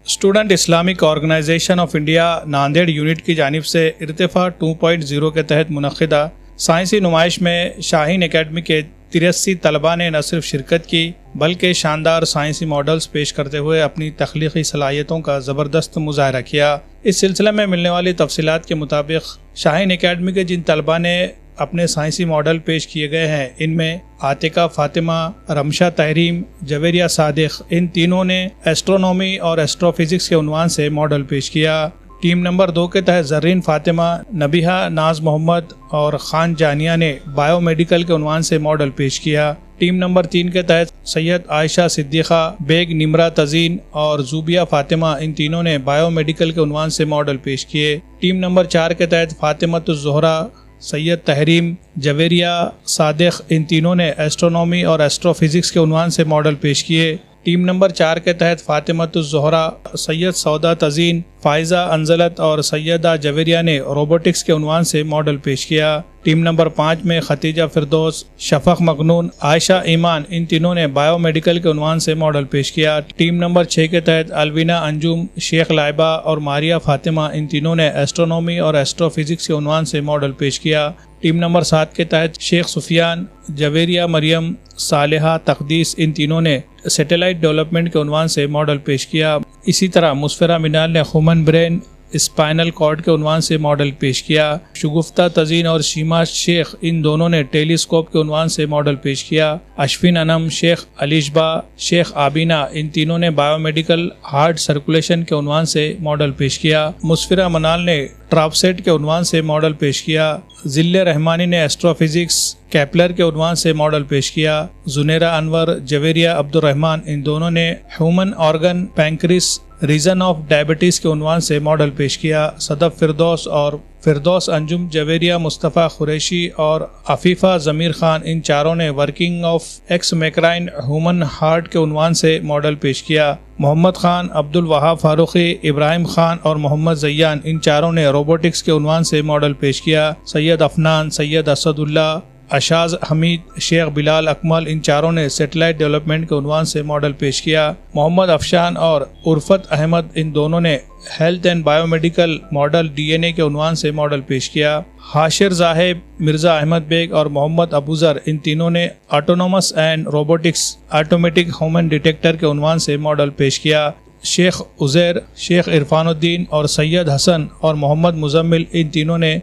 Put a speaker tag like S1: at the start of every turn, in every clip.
S1: Student Islamic organization of India Nanded unit की जानिब से इर्तिफा 2.0 के तहत मुनक़िदा साइंसी नुमाइश में शाहीन एकेडमी के 83 तलबा ने न सिर्फ शिरकत की बल्कि शानदार साइंसी मॉडल्स पेश करते हुए अपनी तख्लीकी सलाहियतों का ज़बरदस्त मुजाहरा किया। इस सिलसिले में मिलने वाली तफसीलात के मुताबिक शाहीन एकेडमी के जिन तलबा ने अपने साइंसी मॉडल पेश किए गए हैं, इनमें आतिका फातिमा, रमशा तहरीम, जवेरिया सादिक, इन तीनों ने एस्ट्रोनॉमी और एस्ट्रोफिजिक्स के उन्वान से मॉडल पेश किया। टीम नंबर 2 के तहत जर्रीन फातिमा, नबीहा नाज मोहम्मद और खान जानिया ने बायोमेडिकल के उन्वान से मॉडल पेश किया। टीम नंबर 3 के तहत सैयद आयशा सिद्दीक़ा, बेग निमरा तजीन और जूबिया फातिमा, इन तीनों ने बायोमेडिकल के उन्वान से मॉडल पेश किए। टीम नंबर 4 के तहत फातिमतुज़ ज़ोहरा, सैयद तहरीम, जवेरिया सादिक, इन तीनों ने एस्ट्रोनॉमी और एस्ट्रोफिजिक्स के उन्वान से मॉडल पेश किए। टीम नंबर 4 के तहत फातिमतुज़ ज़ोहरा, सैयद सौदा तजीन, फ़ाइज़ा अंजलत और सैयदा जवेरिया ने रोबोटिक्स के उन्वान से मॉडल पेश किया। टीम नंबर 5 में खतीजा फिरदौस, शफ़क़ मगनून, आयशा ईमान, इन तीनों ने बायोमेडिकल के उन्वान से मॉडल पेश किया। टीम नंबर 6 के तहत अलविना अंजुम, शेख लाइबा और मारिया फातिमा, इन तीनों ने एस्ट्रोनॉमी और एस्ट्रोफिजिक्स के उन्वान से मॉडल पेश किया। टीम नंबर 7 के तहत शेख सुफियान, जवेरिया मरियम, सालेहा तकदीस, इन तीनों ने सैटेलाइट डेवलपमेंट के उन्वान से मॉडल पेश किया। इसी तरह मुस्फिरा मिनाल ने ह्यूमन ब्रेन स्पाइनल कॉर्ड के उन्वान से मॉडल पेश किया। शुगुफ्ता तजीन और शीमा शेख, इन दोनों ने टेलीस्कोप के उन्वान से मॉडल पेश किया। अशफिन अनम, शेख अलिशबा, शेख आबिना, इन तीनों ने बायोमेडिकल हार्ट सर्कुलेशन के उन्वान से मॉडल पेश किया। मुस्फिरा मनाल ने ट्रापसेट के उन्वान से मॉडल पेश किया। जिल्ले रहमानी ने एस्ट्रोफिजिक्स कैपलर के उन्वान से मॉडल पेश किया। जुनेरा अनवर, जवेरिया अब्दुर्रहमान, इन दोनों ने human organ pancreas reason of diabetes के उन्वान से मॉडल पेश किया। सदफ फिरदौस और फिरदौस अंजुम, जवेरिया मुस्तफ़ा खुरैशी और अफीफ़ा ज़मीर खान, इन चारों ने वर्किंग ऑफ एक्स मैक्राइन ह्यूमन हार्ट के उन्वान से मॉडल पेश किया। मोहम्मद खान, अब्दुल वहाब फारूकी, इब्राहिम खान और मोहम्मद ज़ैयान, इन चारों ने रोबोटिक्स के उन्वान से मॉडल पेश किया। सैयद अफनान, सैयद असदुल्ला, अशाज हमीद, शेख बिलाल अकमल, इन चारों ने सैटेलाइट डेवलपमेंट के उन्वान से मॉडल पेश किया। मोहम्मद अफशान और उर्फत अहमद, इन दोनों ने health and biomedical model DNA के उन्वान से मॉडल पेश किया। हाशिर जाहिब, मिर्ज़ा अहमद बेग और मोहम्मद अबूज़र, इन तीनों ने autonomous and robotics automatic human detector के उन्वान से मॉडल पेश किया। शेख उज़ैर, शेख इरफानुद्दीन और सैयद हसन और मोहम्मद मुजम्मिल, इन तीनों ने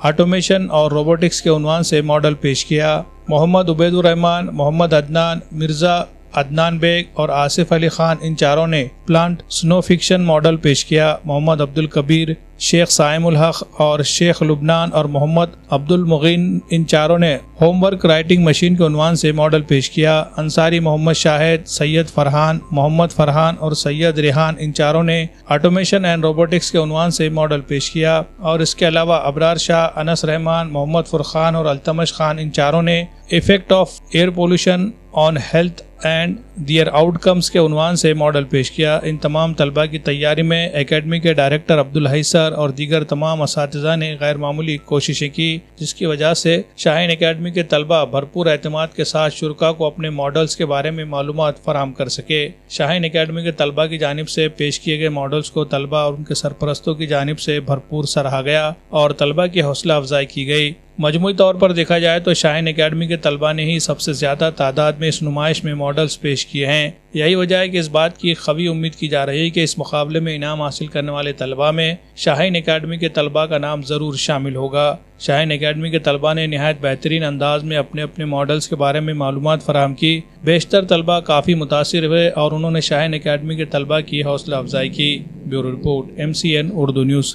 S1: ऑटोमेशन और रोबोटिक्स के उन्वान से मॉडल पेश किया। मोहम्मद उबैदुर रहमान, मोहम्मद अदनान, मिर्ज़ा अदनान बेग और आसिफ अली खान, इन चारों ने प्लांट स्नो फिक्शन मॉडल पेश किया। मोहम्मद अब्दुल कबीर, शेख साइमुल हक और शेख लुबनान और मोहम्मद अब्दुल मुगीन, इन चारों ने होमवर्क राइटिंग मशीन के उन्वान से मॉडल पेश किया। अंसारी मोहम्मद शाहिद, सैयद फरहान, मोहम्मद फरहान और सैयद रेहान, इन चारों ने ऑटोमेशन एंड रोबोटिक्स के उन्वान से मॉडल पेश किया। और इसके अलावा अबरार शाह, अनस रहमान, मोहम्मद फुरखान और अल्तमश खान, इन चारों ने effect of air pollution on health and their outcomes के उन्वान से मॉडल पेश किया। इन तमाम तलबा की तैयारी में एकेडमी के डायरेक्टर अब्दुल हई सर और दीगर तमाम असातिज़ा ने गैर मामूली कोशिशें की, जिसकी वजह से शाहीन एकेडमी के तलबा भरपूर एतमाद के साथ शुरका को अपने मॉडल्स के बारे में मालूमात फराहम कर सके। शाहीन एकेडमी के तलबा की जानिब से पेश किए गए मॉडल्स को तलबा और उनके सरपरस्तों की जानिब से भरपूर सराहा गया और तलबा की हौसला अफजाई की गई। मजमूई तौर पर देखा जाए तो शाहीन एकेडमी के तलबा ने ही सबसे ज़्यादा तादाद में इस नुमाइश में मॉडल्स पेश किए हैं। यही वजह है कि इस बात की खवी उम्मीद की जा रही है कि इस मुकाबले में इनाम हासिल करने वाले तलबा में शाहीन एकेडमी के तलबा का नाम ज़रूर शामिल होगा। शाहीन एकेडमी के तलबा ने नहायत बेहतरीन अंदाज में अपने अपने मॉडल्स के बारे में मालूमात फराहम की। बेशतर तलबा काफ़ी मुतासिर हुए और उन्होंने शाहीन एकेडमी के तलबा की हौसला अफजाई की। Bureau report, MCN Urdu news.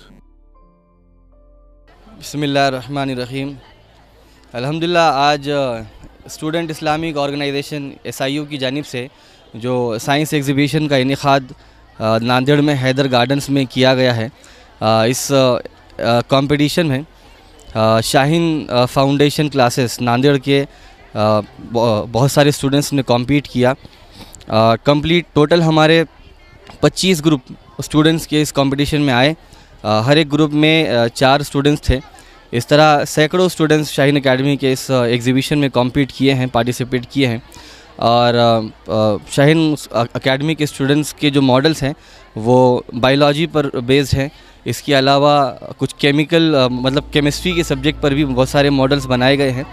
S2: बिस्मिल्लाहिर्रहमानिर्रहीम। अल्हम्दुलिल्लाह, आज स्टूडेंट इस्लामिक ऑर्गेनाइजेशन SIU की जानिब से जो साइंस एग्ज़िबिशन का इनेकाद नांदेड़ में हैदर गार्डन्स में किया गया है, इस कंपटीशन में शाहीन फाउंडेशन क्लासेस नांदेड़ के बहुत सारे स्टूडेंट्स ने कॉम्पीट किया। कंप्लीट टोटल हमारे 25 ग्रुप स्टूडेंट्स के इस कंपटीशन में आए। हर एक ग्रुप में 4 स्टूडेंट्स थे। इस तरह सैकड़ों स्टूडेंट्स शाहीन एकेडमी के इस एग्ज़िबिशन में कॉम्पीट किए हैं, पार्टिसिपेट किए हैं। और शाहीन एकेडमी के स्टूडेंट्स के जो मॉडल्स हैं वो बायोलॉजी पर बेस्ड हैं। इसके अलावा कुछ केमिकल मतलब केमिस्ट्री के सब्जेक्ट पर भी बहुत सारे मॉडल्स बनाए गए हैं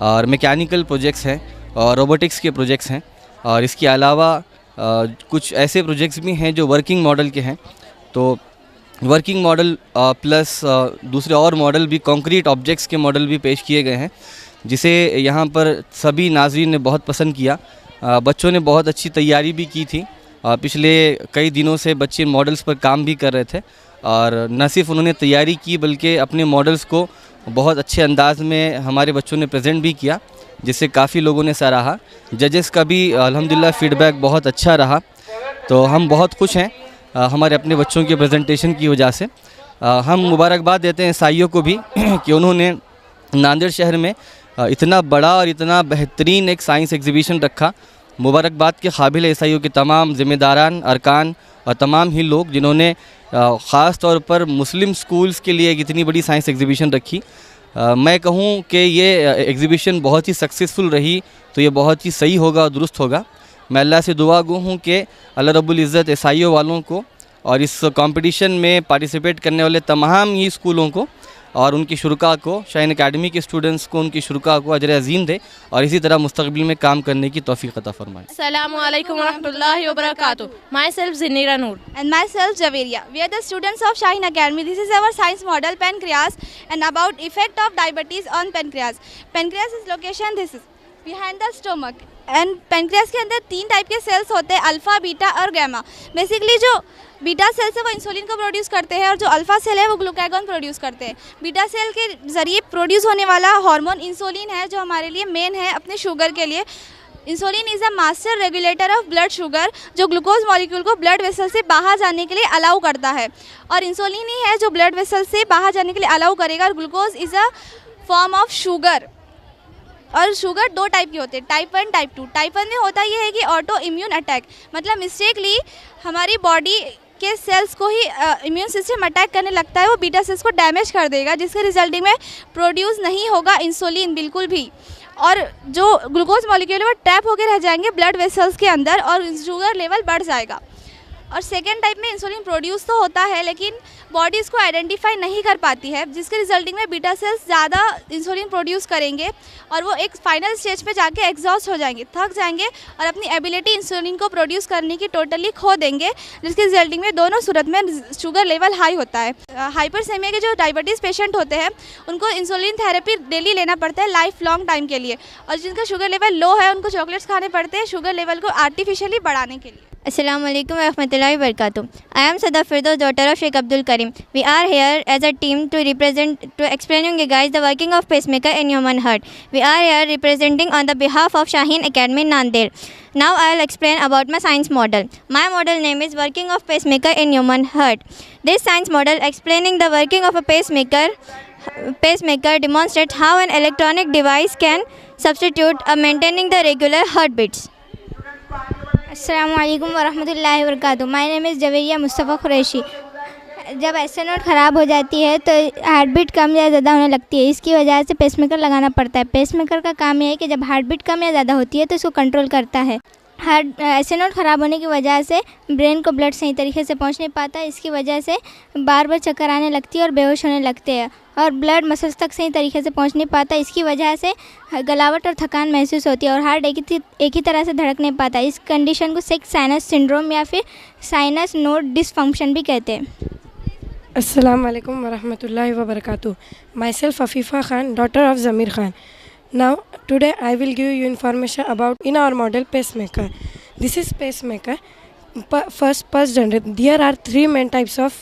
S2: और मैकेनिकल प्रोजेक्ट्स हैं और रोबोटिक्स के प्रोजेक्ट्स हैं। और इसके अलावा कुछ ऐसे प्रोजेक्ट्स भी हैं जो वर्किंग मॉडल के हैं। तो वर्किंग मॉडल प्लस दूसरे और मॉडल भी कंक्रीट ऑब्जेक्ट्स के मॉडल भी पेश किए गए हैं, जिसे यहाँ पर सभी नाज़रीन ने बहुत पसंद किया। बच्चों ने बहुत अच्छी तैयारी भी की थी। पिछले कई दिनों से बच्चे मॉडल्स पर काम भी कर रहे थे और न सिर्फ उन्होंने तैयारी की बल्कि अपने मॉडल्स को बहुत अच्छे अंदाज में हमारे बच्चों ने प्रेजेंट भी किया, जिससे काफ़ी लोगों ने सराहा। जजेस का भी अल्हम्दुलिल्लाह फ़ीडबैक बहुत अच्छा रहा। तो हम बहुत खुश हैं हमारे अपने बच्चों के प्रेजेंटेशन की वजह से। हम मुबारकबाद देते हैं एसआईओ को भी कि उन्होंने नांदेड़ शहर में इतना बड़ा और इतना बेहतरीन एक साइंस एग्जीबिशन रखा। मुबारकबाद के काबिल है एसआईओ के तमाम ज़िम्मेदारान, अरकान और तमाम ही लोग जिन्होंने ख़ास तौर पर मुस्लिम स्कूल्स के लिए एक इतनी बड़ी साइंस एग्जीबिशन रखी। मैं कहूँ कि ये एग्जीबिशन बहुत ही सक्सेसफुल रही तो ये बहुत ही सही होगा और दुरुस्त होगा। मैं अल्लाह से दुआ गो हूँ कि अल्लाह रब्बुल इज़्ज़त एसआईओ वालों को और इस कंपटीशन में पार्टिसिपेट करने वाले तमाम ही स्कूलों को और उनकी शुरका को, शाहीन एकेडमी के स्टूडेंट्स को, उनकी शुरका को अजर अज़ीम दे और इसी तरह मुस्तक़बिल में काम करने की तौफ़ीक़ अता फ़रमाए।
S3: Assalamu alaikum warahmatullahi wabarakatuh. Myself Zinira Noor.
S4: And myself Javeria. We are the students of Shaheen Academy. This is our science model pancreas and about effect of diabetes on pancreas. Pancreas is location this is behind the stomach. And pancreas के अंदर 3 type के sales होते हैं, alpha, beta और gamma. Basically जो beta cells है वो insulin को प्रोड्यूस करते हैं और जो अल्फा सेल है वो ग्लूकागॉन प्रोड्यूस करते हैं। बीटा सेल के ज़रिए प्रोड्यूस होने वाला हार्मोन इंसुलिन है जो हमारे लिए मेन है अपने शुगर के लिए। Insulin is a master regulator of blood sugar, जो ग्लूकोज मॉलिक्यूल को ब्लड वेसल से बाहर जाने के लिए अलाउ करता है। और इंसुलिन ही है जो ब्लड वेसल से बाहर जाने के लिए अलाउ करेगा। और glucose is a form of sugar. और शुगर 2 टाइप की होते हैं, टाइप 1 टाइप 2। टाइप 1 में होता यह है कि ऑटो इम्यून अटैक, मतलब मिस्टेकली हमारी बॉडी के सेल्स को ही इम्यून सिस्टम अटैक करने लगता है, वो बीटा सेल्स को डैमेज कर देगा, जिसके रिजल्टिंग में प्रोड्यूस नहीं होगा इंसुलिन बिल्कुल भी। और जो ग्लूकोज मॉलिक्यूल है वो ट्रैप होकर रह जाएंगे ब्लड वेसल्स के अंदर और शुगर लेवल बढ़ जाएगा। और सेकेंड टाइप में इंसुलिन प्रोड्यूस तो होता है लेकिन बॉडी इसको आइडेंटिफाई नहीं कर पाती है, जिसके रिजल्टिंग में बीटा सेल्स ज़्यादा इंसुलिन प्रोड्यूस करेंगे और वो एक फाइनल स्टेज पे जाके एग्जॉस्ट हो जाएंगे, थक जाएंगे और अपनी एबिलिटी इंसुलिन को प्रोड्यूस करने की टोटली खो देंगे, जिसके रिजल्टिंग में दोनों सूरत में शुगर लेवल हाई होता है। हाइपरसेमिया के जो डायबिटीज़ पेशेंट होते हैं उनको इंसुलिन थेरेपी डेली लेना पड़ता है लाइफ लॉन्ग टाइम के लिए, और जिनका शुगर लेवल लो है उनको चॉकलेट्स खाने पड़ते हैं शुगर लेवल को आर्टिफिशियली बढ़ाने के लिए।
S5: Assalamu alaikum wa rahmatullahi wa barakatuh. I am Sada Firdaus, daughter of Sheikh Abdul Karim. We are here as a team to explaining you guys the working of pacemaker in human heart. We are here representing on the behalf of Shaheen Academy Nanded. Now I will explain about my science model. My model name is working of pacemaker in human heart. This science model explaining the working of a pacemaker demonstrates how an electronic device can substitute maintaining the regular heartbeats.
S6: अस्सलामुअलैकुम वरहमतुल्लाहि वबरकातुहू। My name is Javeria Mustafa Qureshi. जब astronaut ख़राब हो जाती है तो heart beat कम या ज़्यादा होने लगती है, इसकी वजह से पेसमेकर लगाना पड़ता है। पेसमेकर का काम यह है कि जब हार्ट बीट कम या ज़्यादा होती है तो इसको कंट्रोल करता है। एस्ट्रोनॉट ख़राब होने की वजह से ब्रेन को ब्लड सही तरीके से पहुंच नहीं पाता, इसकी वजह से बार बार चक्कर आने लगती है और बेहोश होने लगते हैं और ब्लड मसल्स तक सही तरीके से पहुंच नहीं पाता, इसकी वजह से गलावट और थकान महसूस होती है और हार्ट एक ही तरह से धड़क नहीं पाता। इस कंडीशन को सिक साइनस सिंड्रोम या फिर साइनस नोड डिसफंक्शन भी कहते हैं।
S7: अस्सलाम वालेकुम वरहमतुल्लाहि वबरकातुहू। Myself Afifa Khan, daughter of Zameer Khan. Now today I will give you information about in our model pacemaker. This is pacemaker. First pulse generator. There are 3 main types of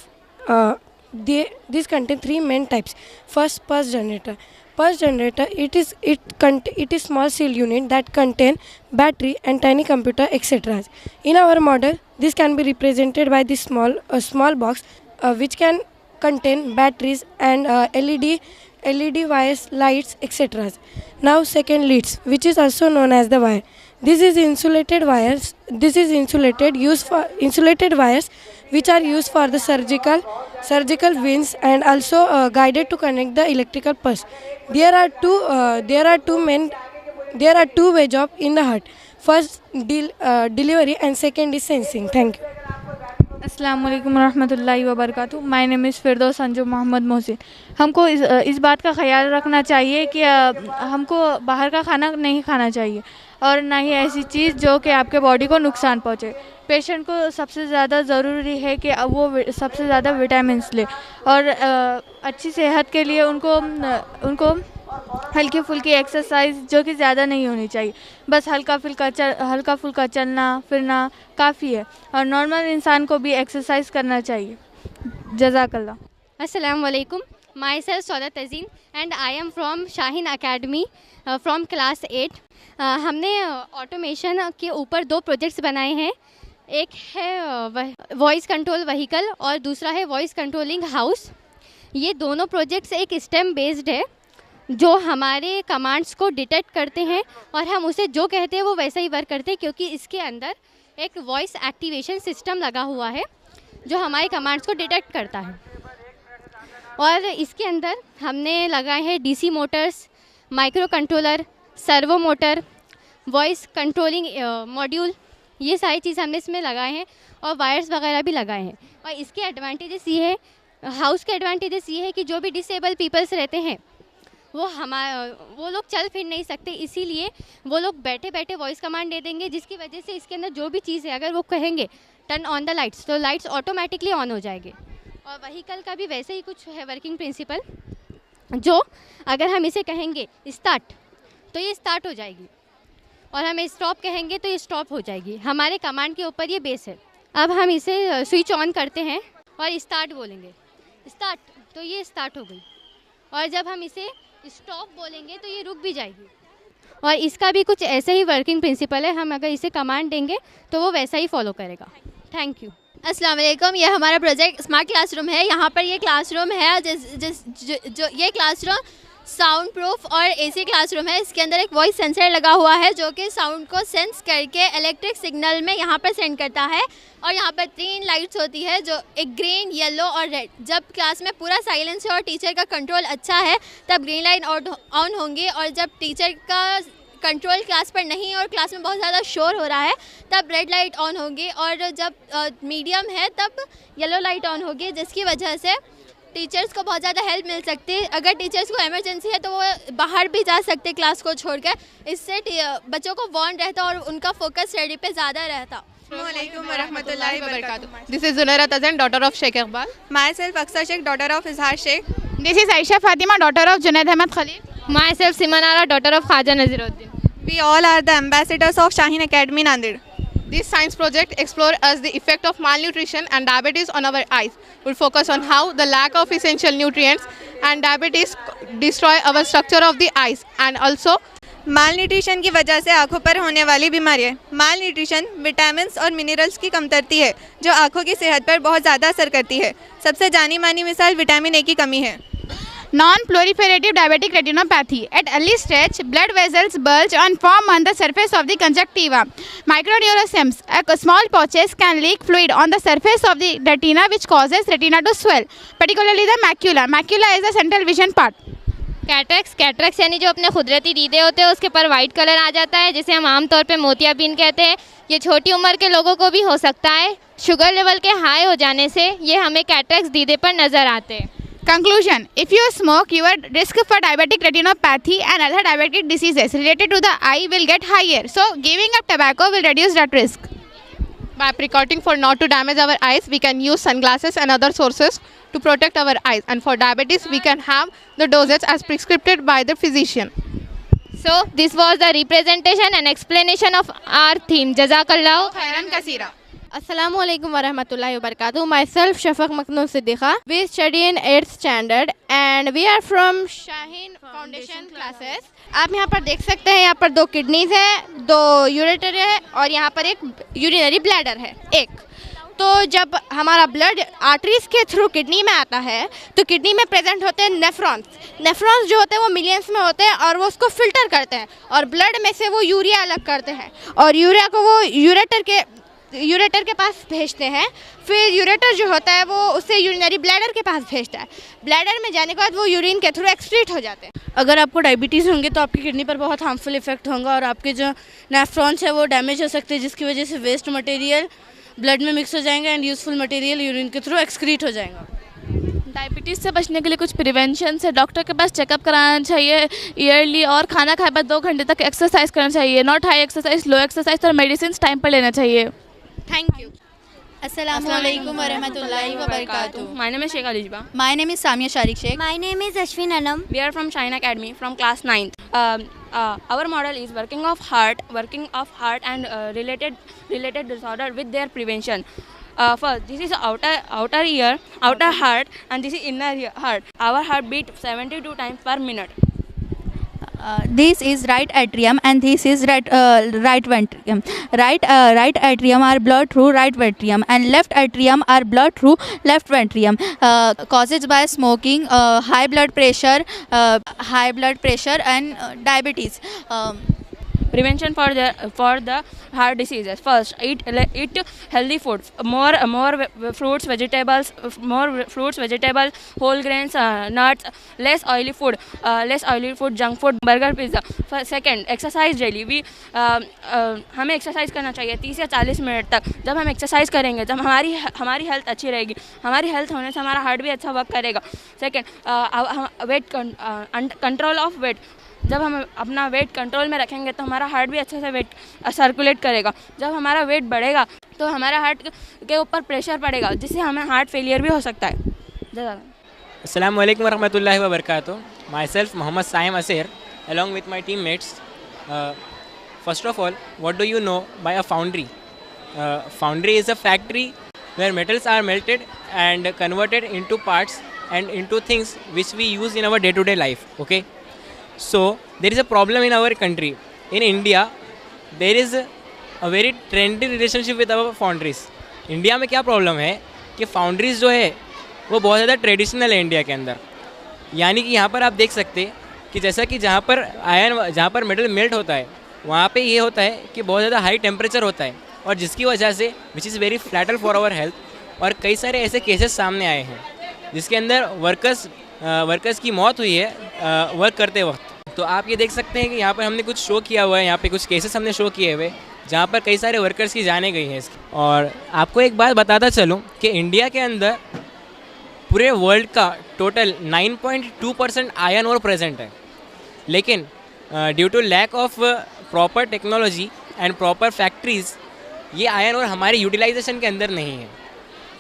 S7: these contain 3 main types. First pulse generator. Pulse generator it is small cell unit that contain battery and tiny computer etc. In our model this can be represented by this small box which can contain batteries and LED wires, lights, etc. Now second leads, which is also known as the wire. This is insulated wires. This is insulated wires which are used for the surgical veins and also guided to connect the electrical pulse. There are two way jobs in the heart. First, delivery, and second is sensing. Thank you.
S8: अस्सलाम वालेकुम रहमतुल्लाहि व बरकातहू। My name is फिरदौस अंजू मोहम्मद मोहसिन। हमको इस बात का ख्याल रखना चाहिए कि हमको बाहर का खाना नहीं खाना चाहिए और ना ही ऐसी चीज़ जो कि आपके बॉडी को नुकसान पहुँचे। पेशेंट को सबसे ज़्यादा ज़रूरी है कि वो सबसे ज़्यादा विटामिन्स ले और अच्छी सेहत के लिए उनको हल्की फुल्की एक्सरसाइज जो कि ज़्यादा नहीं होनी चाहिए, बस हल्का फुल्का चलना फिरना काफ़ी है और नॉर्मल इंसान को भी एक्सरसाइज करना चाहिए। जज़ाकल्लाह।
S9: अस्सलाम वालेकुम। माई सेल्फ सौदा Tazeen and I am from Shaheen academy from class 8। हमने ऑटोमेशन के ऊपर 2 प्रोजेक्ट्स बनाए हैं। एक है वॉइस कंट्रोल व्हीकल और दूसरा है वॉइस कंट्रोलिंग हाउस। ये दोनों प्रोजेक्ट्स एक स्टेम बेस्ड है जो हमारे कमांड्स को डिटेक्ट करते हैं और हम उसे जो कहते हैं वो वैसा ही वर्क करते हैं, क्योंकि इसके अंदर एक वॉइस एक्टिवेशन सिस्टम लगा हुआ है जो हमारे कमांड्स को डिटेक्ट करता है। और इसके अंदर हमने लगाए हैं DC Motors, micro controller, servo motor, voice controlling module, ये सारी चीज़ हमने इसमें लगाए हैं और वायर्स वगैरह भी लगाए हैं। और इसके एडवांटेजेस ये है, हाउस के एडवांटेजेस ये है कि जो भी डिसेबल पीपल्स रहते हैं वो लोग चल फिर नहीं सकते, इसीलिए वो लोग बैठे बैठे वॉइस कमांड दे देंगे, जिसकी वजह से इसके अंदर जो भी चीज़ है अगर वो कहेंगे टर्न ऑन द लाइट्स तो लाइट्स ऑटोमेटिकली ऑन हो जाएंगे। और व्हीकल का भी वैसे ही कुछ है वर्किंग प्रिंसिपल, जो अगर हम इसे कहेंगे स्टार्ट तो ये स्टार्ट हो जाएगी और हम स्टॉप कहेंगे तो ये स्टॉप हो जाएगी। हमारे कमांड के ऊपर ये बेस है। अब हम इसे स्विच ऑन करते हैं और स्टार्ट बोलेंगे स्टार्ट तो ये स्टार्ट हो गई, और जब हम इसे स्टॉप बोलेंगे तो ये रुक भी जाएगी। और इसका भी कुछ ऐसे ही वर्किंग प्रिंसिपल है, हम अगर इसे कमांड देंगे तो वो वैसा ही फॉलो करेगा। Thank you.
S3: अस्सलाम वालेकुम। ये हमारा प्रोजेक्ट स्मार्ट क्लासरूम है। यहाँ पर ये क्लासरूम है जो ये क्लासरूम साउंड प्रूफ और एसी क्लासरूम है। इसके अंदर एक वॉइस सेंसर लगा हुआ है जो कि साउंड को सेंस करके इलेक्ट्रिक सिग्नल में यहाँ पर सेंड करता है। और यहाँ पर 3 लाइट्स होती है, जो एक ग्रीन, येलो और रेड। जब क्लास में पूरा साइलेंस है और टीचर का कंट्रोल अच्छा है तब ग्रीन लाइट ऑन होंगी, और जब टीचर का कंट्रोल क्लास पर नहीं और क्लास में बहुत ज़्यादा शोर हो रहा है तब रेड लाइट ऑन होगी, और जब मीडियम है तब येलो लाइट ऑन होगी, जिसकी वजह से टीचर्स को बहुत ज़्यादा हेल्प मिल सकती है। अगर टीचर्स को इमरजेंसी है तो वो बाहर भी जा सकते क्लास को छोड़कर। इससे बच्चों को वार्न रहता और उनका फोकस स्टडी पे ज़्यादा रहता।
S10: अस्सलामुअलैकुम वरहमतुल्लाहि वबरकातुहू। This is Zunaira Tazan, daughter of Sheikh Iqbal. Myself Aksar Sheikh, daughter of Izhar Sheikh.
S11: This is Aisha Fatima, daughter of Junaid Ahmed Khalil.
S3: Myself Simanara, daughter of Khaja Naziruddin.
S10: We all are the ambassadors of Shaheen Academy, Nanded. This science project explores us the effect of malnutrition and diabetes on our eyes. We'll focus on how the lack of essential nutrients and diabetes destroy our structure of the eyes, and also malnutrition की वजह से आँखों पर होने वाली बीमारियाँ। Malnutrition vitamins और minerals की कमतरती है जो आँखों की सेहत पर बहुत ज़्यादा असर करती है। सबसे जानी मानी मिसाल विटामिन ए की कमी है।
S11: Non-proliferative diabetic retinopathy. At early stage, blood vessels bulge and form on the surface of the conjunctiva. Microneurosums, small pouches, can leak fluid on the surface of the retina, which causes retina to swell, particularly the macula. Macula is the central vision part.
S3: कैटरेक्स यानी जो अपने कुदरती दीदे होते हैं उसके ऊपर white colour आ जाता है, जिसे हम आमतौर पे मोतियाबिंद कहते हैं। ये छोटी उम्र के लोगों को भी हो सकता है। शुगर लेवल के हाई हो जाने से ये हमें कैटरेक्स दीदे पर नज़र आते हैं।
S11: Conclusion: if you smoke, your risk for diabetic retinopathy and other diabetic diseases related to the eye will get higher. So, giving up tobacco will reduce that risk.
S10: By precautioning for not to damage our eyes, we can use sunglasses and other sources to protect our eyes. And for diabetes, we can have the dosage as prescribed by the physician.
S3: So, this was the representation and explanation of our theme. Jazakallahu
S11: Khairan Kasira.
S3: Assalamu alaikum wa rahmatullahi wa barakatuh. Myself Shafaq Maknoon Siddiqa. We study in 8th standard and we are from Shaheen Foundation classes. आप यहाँ पर देख सकते हैं, यहाँ पर 2 kidneys है, 2 ureter है और यहाँ पर एक यूरिनरी ब्लैडर है एक। तो जब हमारा ब्लड आर्टरीज के थ्रू किडनी में आता है तो किडनी में प्रेजेंट होते हैं नेफ्रॉन्स जो होते हैं वो मिलियंस में होते हैं और वो उसको फिल्टर करते हैं और ब्लड में से वो यूरिया अलग करते हैं और यूरिया को वो यूरेटर के
S11: यूरेटर के पास भेजते हैं, फिर यूरेटर जो होता है वो उससे यूरिनरी ब्लैडर के पास भेजता है। ब्लैडर में जाने के बाद वो यूरिन के थ्रू एक्सक्रीट हो जाते हैं।
S12: अगर आपको डायबिटीज़ होंगे तो आपकी किडनी पर बहुत हार्मफुल इफेक्ट होगा और आपके जो नेफ्रॉन्स है वो डैमेज हो सकते हैं, जिसकी वजह से वेस्ट मटेरियल ब्लड में मिक्स हो जाएंगे एंड यूज़फुल मटेरियल यूरिन के थ्रू एक्सक्रीट हो जाएगा।
S8: डायबिटीज़ से बचने के लिए कुछ प्रिवेंशन है, डॉक्टर के पास चेकअप कराना चाहिए ईयरली, और खाना खाए बाद 2 घंटे तक एक्सरसाइज करना चाहिए, not high exercise, low exercise, और मेडिसिन टाइम पर लेना चाहिए।
S11: Thank you.
S13: Assalamualaikum warahmatullahi wabarakatuh.
S14: My name is Sheikh Alijba.
S13: My name is Samia Sharik Sheikh.
S5: My name is Ashwin Anam.
S14: We are from Shaheen Academy from class 9th. Our model is working of heart and related disorder with their prevention. First, this is outer ear, outer heart, and this is inner heart. Our heart beat 72 times per minute.
S13: This is right atrium and this is right ventricle. Right atrium are blood through right ventricle and left atrium are blood through left ventricle. Causes by smoking, high blood pressure and diabetes.
S14: Prevention for the heart diseases. First, eat healthy foods. More fruits, vegetables, whole grains, nuts. Less oily food, junk food, burger, pizza. Second, exercise daily. हमें exercise करना चाहिए 30 या 40 minute तक। जब हम exercise करेंगे, जब हमारी हेल्थ अच्छी रहेगी, हमारी हेल्थ होने से हमारा हार्ट भी अच्छा वर्क करेगा। Second, weight control of weight. जब हम अपना वेट कंट्रोल में रखेंगे तो हमारा हार्ट भी अच्छे से वेट सर्कुलेट करेगा। जब हमारा वेट बढ़ेगा तो हमारा हार्ट के ऊपर प्रेशर पड़ेगा, जिससे हमें हार्ट फेलियर भी हो सकता है।
S15: अस्सलामु अलैकुम वरहमतुल्लाहि वबरकातुहू. Myself Muhammad Saim Asir along with my teammates. First of all, what do you know by a foundry? Foundry is a factory where metals are melted and converted into parts and into things which we use in our day-to-day life. Okay. So there is a problem in our country. In India, there is a very trendy relationship with our foundries. India में क्या problem है कि foundries जो है वो बहुत ज़्यादा traditional है इंडिया के अंदर। यानी कि यहाँ पर आप देख सकते कि जैसा कि जहाँ पर मेटल मेल्ट होता है वहाँ पे ये होता है कि बहुत ज़्यादा हाई टेम्परेचर होता है, और जिसकी वजह से which is very fatal for our health. और कई सारे ऐसे केसेस सामने आए हैं जिसके अंदर वर्कर्स की मौत हुई है वर्क करते वक्त। तो आप ये देख सकते हैं कि यहाँ पर हमने कुछ शो किया हुआ है, यहाँ पे कुछ केसेस हमने शो किए हुए जहाँ पर कई सारे वर्कर्स की जानें गई हैं इसकी। और आपको एक बात बताता चलूँ कि इंडिया के अंदर पूरे वर्ल्ड का टोटल 9.2% आयरन ओर प्रेजेंट है, लेकिन due to lack of proper technology and proper factories ये आयरन ओर हमारे यूटिलाइजेशन के अंदर नहीं है।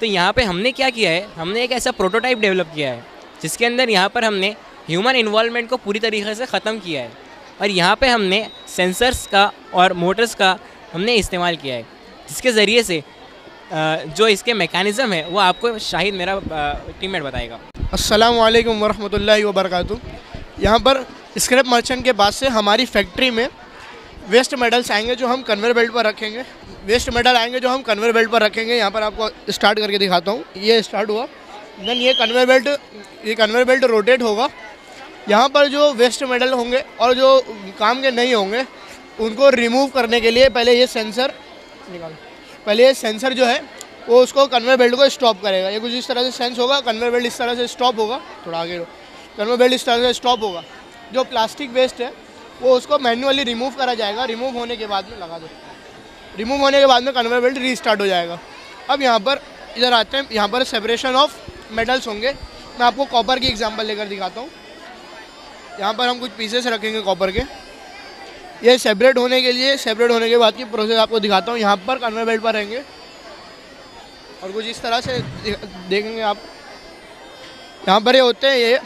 S15: तो यहाँ पे हमने क्या किया है, हमने एक ऐसा प्रोटोटाइप डेवलप किया है जिसके अंदर यहाँ पर हमने ह्यूमन इन्वॉल्वमेंट को पूरी तरीके से ख़त्म किया है, और यहाँ पे हमने सेंसर्स का और मोटर्स का हमने इस्तेमाल किया है, जिसके ज़रिए से जो इसके मैकेनिज़्म है वो आपको शाहिद मेरा टीममेट बताएगा।
S16: अस्सलामु अलैकुम वरहमतुल्लाहि वबरकातुहू। यहाँ पर स्क्रैप मर्चेंट के बाद से हमारी फैक्ट्री में वेस्ट मेटल्स आएंगे जो हम कन्वेयर बेल्ट पर रखेंगे। वेस्ट मेटल आएंगे जो हम कन्वेयर बेल्ट पर रखेंगे। यहाँ पर आपको स्टार्ट करके दिखाता हूँ। ये स्टार्ट हुआ, देन ये कन्वेयर बेल्ट रोटेट होगा। यहाँ पर जो वेस्ट मेटल होंगे और जो काम के नहीं होंगे उनको रिमूव करने के लिए पहले ये सेंसर जो है वो उसको कन्वेयर बेल्ट को स्टॉप करेगा। ये कुछ इस तरह से सेंस होगा, कन्वेयर बेल्ट इस तरह से स्टॉप होगा, थोड़ा आगे कन्वेयर बेल्ट इस तरह से स्टॉप होगा। जो प्लास्टिक वेस्ट है वो उसको मैन्युअली रिमूव करा जाएगा। रिमूव होने के बाद में लगा दो, रिमूव होने के बाद में कन्वेयर बेल्ट रीस्टार्ट हो जाएगा। अब यहाँ पर इधर आते हैं, यहाँ पर सेपरेशन ऑफ मेटल्स होंगे। मैं आपको कॉपर की एग्जांपल लेकर दिखाता हूँ। यहाँ पर हम कुछ पीसेस रखेंगे कॉपर के, ये सेपरेट होने के बाद की प्रोसेस आपको दिखाता हूँ। यहाँ पर कन्वेयर बेल्ट पर रहेंगे और कुछ इस तरह से देखेंगे आप। यहाँ पर ये होते हैं, ये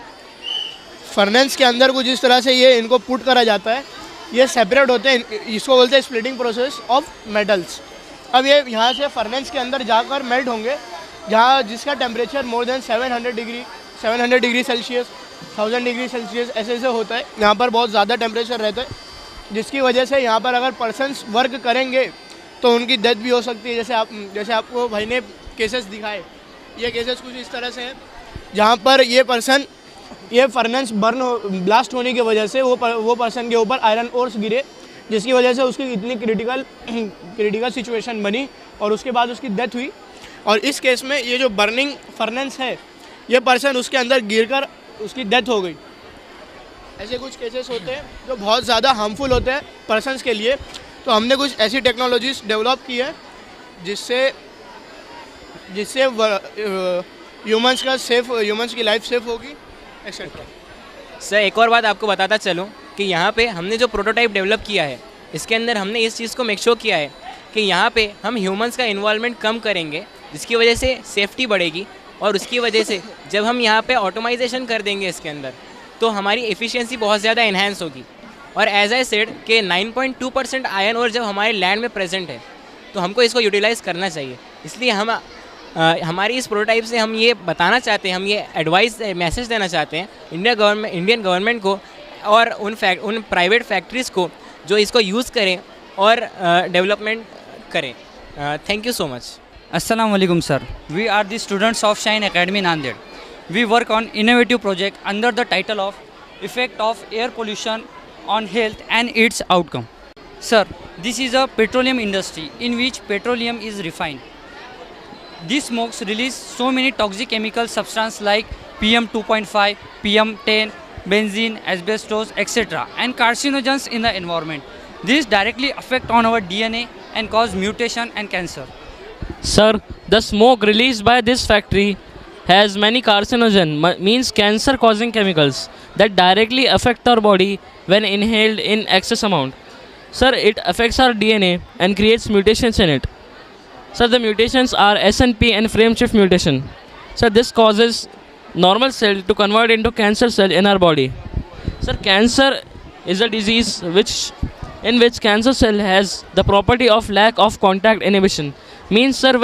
S16: फर्नेस के अंदर कुछ इस तरह से ये इनको पुट करा जाता है। ये सेपरेट होते हैं, इसको बोलते हैं स्प्लिटिंग प्रोसेस ऑफ मेटल्स। अब ये यहाँ से फर्नेस के अंदर जाकर मेल्ट होंगे, जहाँ जिसका temperature more than 700 degree Celsius, 1000 degree Celsius ऐसे होता है। यहाँ पर बहुत ज़्यादा टेम्परेचर रहता है, जिसकी वजह से यहाँ पर अगर पर्सन्स वर्क करेंगे तो उनकी डेथ भी हो सकती है। जैसे आपको भाई ने केसेस दिखाए, ये केसेस कुछ इस तरह से हैं जहाँ पर ये फर्नेस ब्लास्ट होने की वजह से वो पर्सन के ऊपर आयरन ओर्स गिरे, जिसकी वजह से उसकी इतनी क्रिटिकल सिचुएशन बनी और उसके बाद उसकी डेथ हुई। और इस केस में ये जो बर्निंग फर्नेस है, ये पर्सन उसके अंदर गिरकर उसकी डेथ हो गई। ऐसे कुछ केसेस होते हैं जो बहुत ज़्यादा हार्मफुल होते हैं पर्सन्स के लिए। तो हमने कुछ ऐसी टेक्नोलॉजीज डेवलप की है जिससे ह्यूमंस की लाइफ सेफ होगी एक्सेट्रा।
S15: सर एक और बात आपको बताता चलूँ कि यहाँ पे हमने जो प्रोटोटाइप डेवलप किया है, इसके अंदर हमने इस चीज़ को मेक श्योर किया है कि यहाँ पे हम ह्यूमंस का इन्वॉल्वमेंट कम करेंगे, जिसकी वजह से सेफ्टी बढ़ेगी। और उसकी वजह से जब हम यहाँ पे ऑटोमाइजेशन कर देंगे इसके अंदर, तो हमारी एफिशिएंसी बहुत ज़्यादा इन्हांस होगी। और एज आई सेड कि 9.2% आयरन और जब हमारे लैंड में प्रेजेंट है, तो हमको इसको यूटिलाइज़ करना चाहिए। इसलिए हम हमारी इस प्रोटोटाइप से हम ये बताना चाहते हैं, हम ये एडवाइस मैसेज देना चाहते हैं इंडियन गवर्नमेंट को और उन प्राइवेट फैक्ट्रीज़ को जो इसको यूज़ करें और डेवलपमेंट करें। Thank you so much.
S17: Assalamu alaikum sir. We are the students of Shine Academy Nanded. We work on innovative project under the title of Effect of Air Pollution on Health and Its Outcome. Sir, this is a petroleum industry in which petroleum is refined. These smokes release so many toxic chemical substances like PM 2.5, PM 10, benzene, asbestos, etc. and carcinogens in the environment. These directly affect on our DNA and cause mutation and cancer.
S18: Sir, the smoke released by this factory has many carcinogen, means cancer causing chemicals that directly affect our body when inhaled in excess amount. Sir, it affects our DNA and creates mutations in it. Sir, the mutations are SNP and frame shift mutation. Sir, this causes normal cell to convert into cancer cell in our body. Sir, cancer is a disease in which cancer cell has the property of lack of contact inhibition. Means sir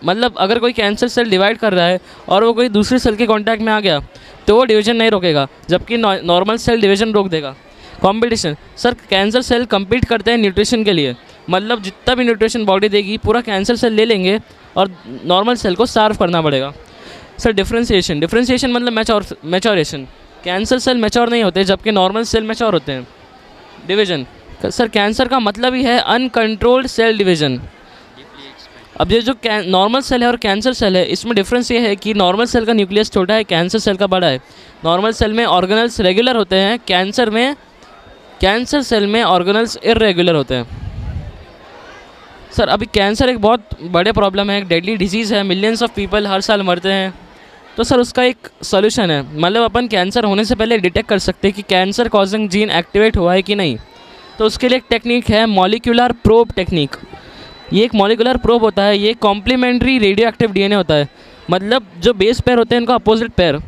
S18: मतलब अगर कोई cancer cell divide कर रहा है और वो कोई दूसरे सेल के कांटेक्ट में आ गया तो वो डिवीजन नहीं रोकेगा, जबकि नॉर्मल सेल डिवीजन रोक देगा। Competition, sir cancer cell compete करते हैं न्यूट्रिशन के लिए, मतलब जितना भी न्यूट्रिशन बॉडी देगी पूरा कैंसर सेल ले लेंगे और नॉर्मल सेल को सर्व करना पड़ेगा। सर डिफ्रेंशिएशन मतलब मैच्योरेशन, कैंसर सेल मैच्योर नहीं होते जबकि नॉर्मल सेल मैच्योर होते हैं। डिवीजन, सर कैंसर का मतलब ही है अनकंट्रोल्ड सेल डिवीजन। अब ये जो नॉर्मल सेल है और कैंसर सेल है, इसमें डिफरेंस ये है कि नॉर्मल सेल का न्यूक्लियस छोटा है, कैंसर सेल का बड़ा है। नॉर्मल सेल में ऑर्गेनल्स रेगुलर होते हैं, कैंसर सेल में ऑर्गेनल्स इरेगुलर होते हैं। सर अभी कैंसर एक बहुत बड़े प्रॉब्लम है, एक डेडली डिजीज़ है, मिलियंस ऑफ पीपल हर साल मरते हैं। तो सर उसका एक सोल्यूशन है, मतलब अपन कैंसर होने से पहले डिटेक्ट कर सकते हैं कि कैंसर कॉजिंग जीन एक्टिवेट हुआ है कि नहीं। तो उसके लिए एक टेक्निक है मॉलिक्यूलर प्रोब टेक्निक। ये एक मॉलिकुलर प्रोब होता है, ये कॉम्प्लीमेंट्री रेडियो एक्टिव डीएनए होता है, मतलब जो बेस पेयर होते हैं इनका अपोजिट पेयर।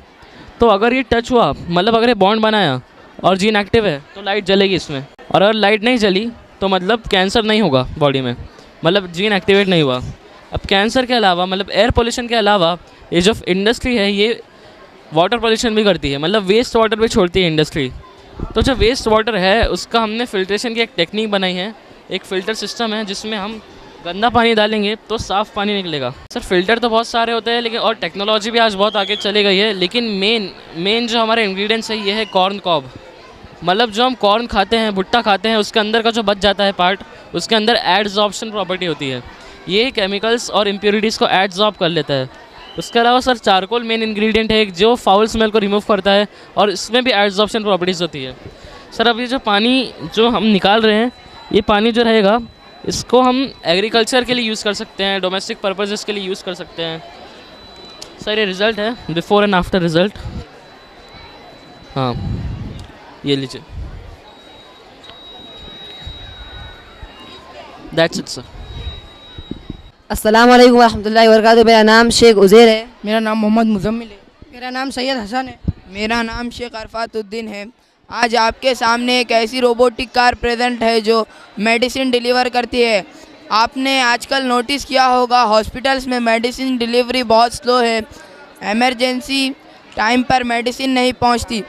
S18: तो अगर ये टच हुआ, मतलब अगर ये बॉन्ड बनाया और जीन एक्टिव है तो लाइट जलेगी इसमें, और अगर लाइट नहीं जली तो मतलब कैंसर नहीं होगा बॉडी में, मतलब जीन एक्टिवेट नहीं हुआ। अब कैंसर के अलावा मतलब एयर पोल्यूशन के अलावा ये जो इंडस्ट्री है ये वाटर पोल्यूशन भी करती है, मतलब वेस्ट वाटर भी छोड़ती है इंडस्ट्री। तो जो वेस्ट वाटर है उसका हमने फिल्ट्रेशन की एक टेक्निक बनाई है, एक फ़िल्टर सिस्टम है जिसमें हम गंदा पानी डालेंगे तो साफ़ पानी निकलेगा। सर फ़िल्टर तो बहुत सारे होते हैं लेकिन और टेक्नोलॉजी भी आज बहुत आगे चली गई है, लेकिन मेन जो हमारे इंग्रेडिएंट्स है ये है कॉर्न कॉब। मतलब जो हम कॉर्न खाते हैं, भुट्टा खाते हैं, उसके अंदर का जो बच जाता है पार्ट, उसके अंदर एडजॉर्प्शन प्रॉपर्टी होती है, ये केमिकल्स और इम्प्योरिटीज़ को एडजॉर्ब कर लेता है। उसके अलावा सर चारकोल मेन इंग्रेडिएंट है जो फाउल स्मेल को रिमूव करता है और इसमें भी एडजॉर्प्शन प्रॉपर्टीज़ होती है। सर अब ये जो पानी जो हम निकाल रहे हैं, ये पानी जो रहेगा इसको हम एग्रीकल्चर के लिए यूज़ कर सकते हैं, डोमेस्टिक पर्पसेस के लिए यूज़ कर सकते हैं। सर ये रिज़ल्ट है, बिफोर एंड आफ्टर रिज़ल्ट। हाँ ये लीजिए, दैट्स इट सर।
S19: अस्सलाम वालेकुम रहमतुल्लाहि व बरकातुहू। मेरा नाम शेख उज़ैर है।
S20: मेरा नाम मोहम्मद मुज़म्मिल है।
S21: मेरा नाम सैयद हसन है।
S22: मेरा नाम शेख अरफातुद्दीन है। आज आपके सामने एक ऐसी रोबोटिक कार प्रेजेंट है जो मेडिसिन डिलीवर करती है। आपने आजकल नोटिस किया होगा हॉस्पिटल्स में मेडिसिन डिलीवरी बहुत स्लो है, इमरजेंसी टाइम पर मेडिसिन नहीं पहुंचती।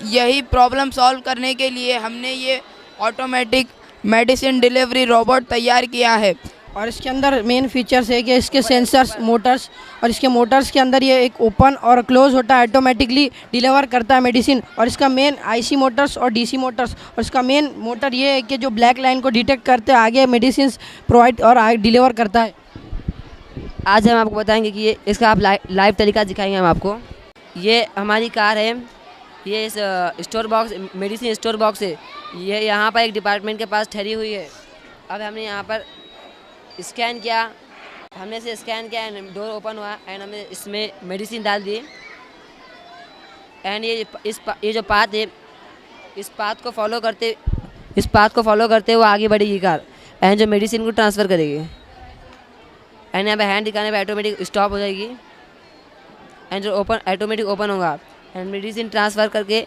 S22: यही प्रॉब्लम सॉल्व करने के लिए हमने ये ऑटोमेटिक मेडिसिन डिलीवरी रोबोट तैयार किया है।
S21: और इसके अंदर मेन फीचर्स है कि इसके सेंसर्स, मोटर्स, और इसके मोटर्स के अंदर ये एक ओपन और क्लोज होता है, ऑटोमेटिकली डिलीवर करता है मेडिसिन। और इसका मेन आईसी मोटर्स और डीसी मोटर्स, और इसका मेन मोटर ये है कि जो ब्लैक लाइन को डिटेक्ट करते आगे मेडिसिन प्रोवाइड और डिलीवर करता है।
S19: आज हम आपको बताएंगे कि ये इसका आप लाइव तरीका दिखाएंगे हम आपको। ये हमारी कार है, ये इस store box medicine store box है, ये यहाँ पर एक डिपार्टमेंट के पास ठहरी हुई है। अब हमने यहाँ पर स्कैन किया, हमने इसे स्कैन किया एंड डोर ओपन हुआ एंड हमने इसमें मेडिसिन डाल दी एंड ये जो पाथ है, इस पाथ को फॉलो करते हुए आगे बढ़ेगी कार एंड जो मेडिसिन को ट्रांसफ़र करेगी एंड यहाँ पे हैंड दिखाने पे ऑटोमेटिक स्टॉप हो जाएगी एंड जो ऑटोमेटिक ओपन होगा एंड मेडिसिन ट्रांसफ़र करके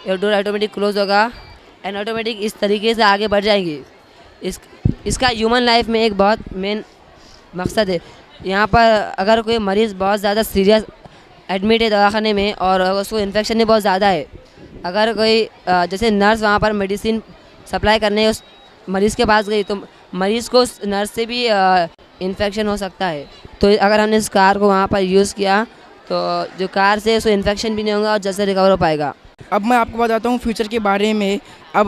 S19: ये डोर ऑटोमेटिक क्लोज होगा एंड ऑटोमेटिक इस तरीके से आगे बढ़ जाएंगी। इसका ह्यूमन लाइफ में एक बहुत मेन मकसद है। यहाँ पर अगर कोई मरीज़ बहुत ज़्यादा सीरियस एडमिट है दवाखाने में और उसको इन्फेक्शन भी बहुत ज़्यादा है, अगर कोई जैसे नर्स वहाँ पर मेडिसिन सप्लाई करने उस मरीज़ के पास गई तो मरीज़ को उस नर्स से भी इन्फेक्शन हो सकता है। तो अगर हमने इस कार को वहाँ पर यूज़ किया तो जो कार से उसको इन्फेक्शन भी नहीं होगा और जल्द से रिकवर हो पाएगा।
S22: अब मैं आपको बताता हूँ फ्यूचर के बारे में। अब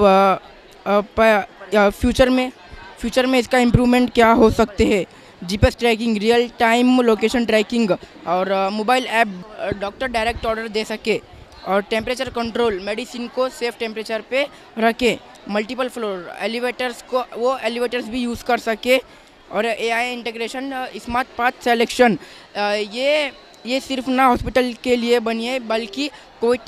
S22: फ्यूचर में इसका इम्प्रूवमेंट क्या हो सकते हैं। GPS tracking, real time location tracking और mobile app doctor direct order दे सके और टेम्परेचर कंट्रोल, मेडिसिन को सेफ टेम्परेचर पे रखे, मल्टीपल फ्लोर एलिवेटर्स को वो एलिवेटर्स भी यूज़ कर सके और AI integration, smart path selection. ये सिर्फ ना हॉस्पिटल के लिए बनी है बल्कि कोविड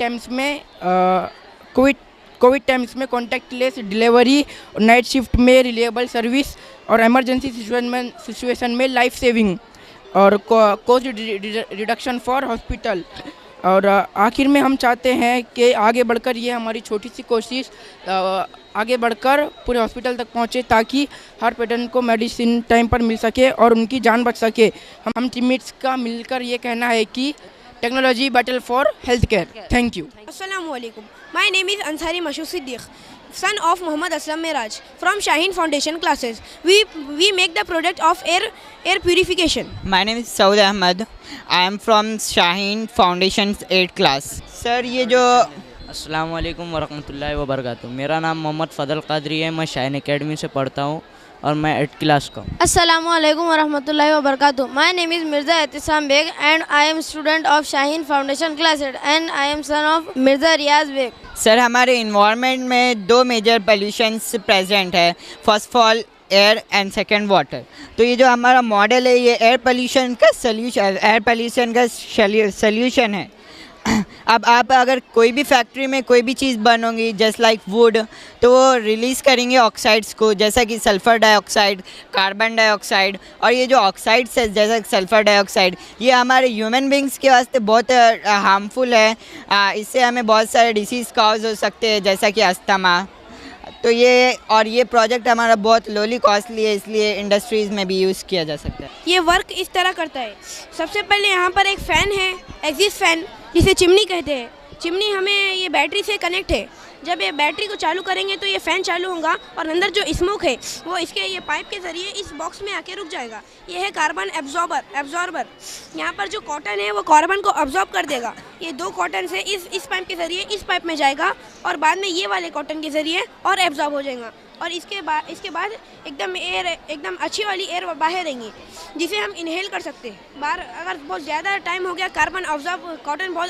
S22: टाइम्स में कॉन्टैक्टलेस डिलीवरी, नाइट शिफ्ट में रिलायबल सर्विस और इमरजेंसी सिचुएशन में लाइफ सेविंग और कॉस्ट रिडक्शन फॉर हॉस्पिटल। और आखिर में हम चाहते हैं कि आगे बढ़कर ये हमारी छोटी सी कोशिश आगे बढ़कर पूरे हॉस्पिटल तक पहुँचे ताकि हर पेशेंट को मेडिसिन टाइम पर मिल सके और उनकी जान बच सके। हम टीममेट्स का मिलकर ये कहना है कि technology battle for health care. Thank you.
S1: अस्सलामु अलैकुम। My name is Ansari Mashood Siddiq, son of Muhammad Aslam Miraj from Shaheen Foundation classes. We make the product of air purification.
S20: My name is Saud Ahmed. I am from Shaheen Foundation's 8th class. Sir, ये जो
S23: अस्सलाम वालेकुम वरहमतुल्लाहि वबरकातुहू। मेरा नाम मोहम्मद फ़ज़ल क़ादरी है, मैं Shaheen academy से पढ़ता हूँ और मैं 8th क्लास का हूँ।
S1: अस्सलामु अलैकुम वरहमतुल्लाहि वबरकातुहू। My name is Mirza Ehtisham Baig and I am student of Shaheen foundation class 8 and I am son of Mirza Riyaz Baig.
S20: Sir, हमारे इन्वायरमेंट में 2 मेजर पॉल्यूशंस प्रेजेंट है, first of all air and second water. तो ये जो हमारा मॉडल है ये एयर पोल्यूशन का सल्यूशन है। अब आप अगर कोई भी फैक्ट्री में कोई भी चीज़ बन होगी जस्ट लाइक वुड, तो वो रिलीज़ करेंगे ऑक्साइड्स को, जैसा कि सल्फ़र डाइऑक्साइड, कार्बन डाइऑक्साइड। और ये जो ऑक्साइड्स है जैसा सल्फ़र डाइऑक्साइड, ये हमारे ह्यूमन बींग्स के वास्ते बहुत हार्मफुल है। इससे हमें बहुत सारे डिसीज़ काज हो सकते हैं जैसा कि अस्थमा। तो ये प्रोजेक्ट हमारा बहुत लोली कॉस्टली है, इसलिए इंडस्ट्रीज़ में भी यूज़ किया जा सकता है।
S1: ये वर्क इस तरह करता है। सबसे पहले यहाँ पर एक फ़ैन है, एग्जिस्ट फ़ैन जिसे चिमनी कहते हैं। चिमनी हमें ये बैटरी से कनेक्ट है। जब ये बैटरी को चालू करेंगे तो ये फ़ैन चालू होगा और अंदर जो स्मोक है वो इसके ये पाइप के ज़रिए इस बॉक्स में आके रुक जाएगा। ये है कार्बन एब्जॉर्बर। यहाँ पर जो कॉटन है वो कार्बन को एब्जॉर्ब कर देगा। ये 2 कॉटन से इस पाइप के ज़रिए इस पाइप में जाएगा और बाद में ये वाले कॉटन के ज़रिए और एब्जॉर्ब हो जाएगा और इसके बाद एकदम अच्छी वाली एयर बाहर रहेंगी जिसे हम इनहेल कर सकते हैं। बार अगर बहुत ज़्यादा टाइम हो गया कॉटन बहुत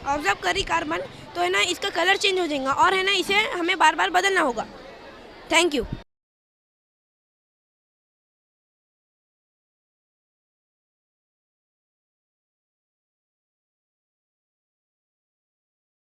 S1: ऑब्जर्व करी कार्बन, तो है ना इसका कलर चेंज हो जाएगा और है ना इसे हमें बार बार बदलना होगा। Thank you.